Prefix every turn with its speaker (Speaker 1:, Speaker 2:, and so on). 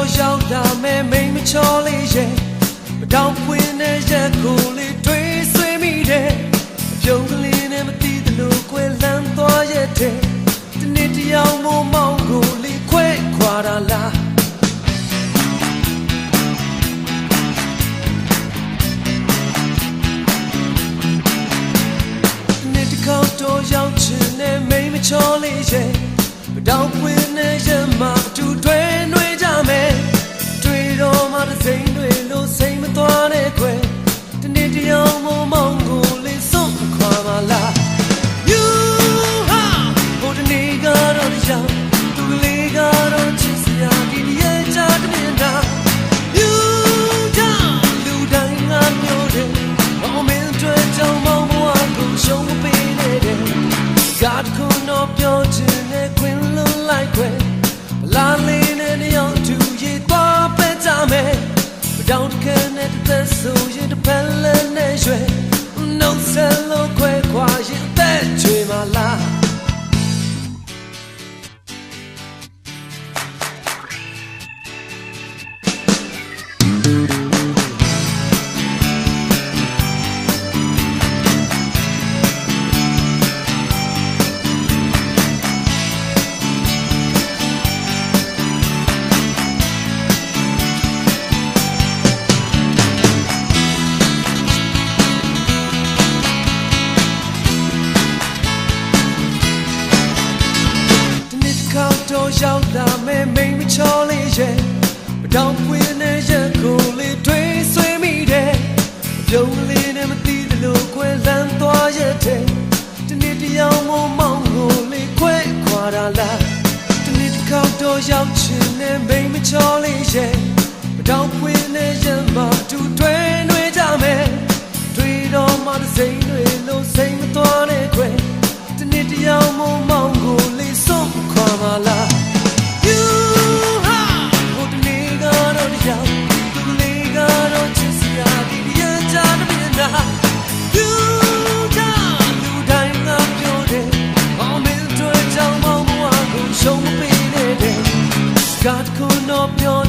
Speaker 1: တော်ရောက်လာမယ်မိမချောလေးရဲ့မတောင်ပွင့်တဲ့ရက်ကိုလေးတွေးဆွေးမိတယ်ပြုံးကလေးနဲ့မသိသလိုကွယ်လန်းသွားရဲ့တဲ့ဒီနေ့တယောက်မို့မောင်ကိုလေးခွဲခွာတာလားဒီနေ့တခေါက်တော့ရောက်ချင်တဲ့မိမချောလေးရဲ့မတောင်ပွင့်တဲ့ရက်မှာအတူတွဲနှွေးကြမယ်တွေ့တော့မှတစ်စိမ့်တွေလို့စိတ်မသွားတဲ့ခွဲဒီနေ့တယောက်မို့မောင်ကိုလေးစွန့်ခွာပါလား You ဟာဘုဒ္ဓနေကတော့ရောက်သူကလေးကတော့ချစ်စရာဒီရဲ့ချာတည်းနာ You ကြောင့်လူတိုင်းငါမျိုးတယ်မောင်မင်းတွေ့ကြောင့်မောင်ဘဝကိုရှုံးမပေးနဲ့တဲ့ God ကိုတော့ပြောချင်တဲ့ခွင်လုံးလိုက်ခွဲလာလေးနဲ့တယောက်သူရေးသွားပဲကြမယ်မတောင်တကယ်နဲ့သက်ဆိုရင်တပန်းလည်းနဲ့ရွှဲနှုတ်ဆက်လို့ခွဲခွာရင်အသက်ချွေမလားတော့ရောက်လာမယ်မိမချောလေးရဲ့မတောင်ပွင့်တဲ့ရက်ကိုလေးတွေးဆွေးမိတယ်ပြုံးလေးနဲ့မသိသလိုကွယ်လန်းသွားရဲ့တဲ့ဒီနေ့တယောက်မို့မောင်ကိုလေးခွဲခွာတာလားဒီနေ့တစ်ခေါက်တော့ရောက်ချင်တဲ့မိမချောလေးရဲ့မတောင်ပွင့်တဲ့ရက်မှာအတူတွဲနှွေးကြမယ်တွေ့တော့မှတစ်စိမ့်တွေလို့စိတ်မသွားတဲ့ခွဲဒီနေ့တယောက်မို့မောင်ကိုလေးစွန့်ခွာပါလား You ဟာဘုဒ္ဓနေကတော့ရောက်သူကလေးကတော့ချစ်စရာဒီရဲ့ချာတည်းနာ You ကြောင့်လူတိုင်းငါပြောတယ်မောင်မင်းတွေ့ကြောင့်မောင်ဘဝကိုရှုံးမပေးနဲ့တဲ့ God ကိုတော့ပြော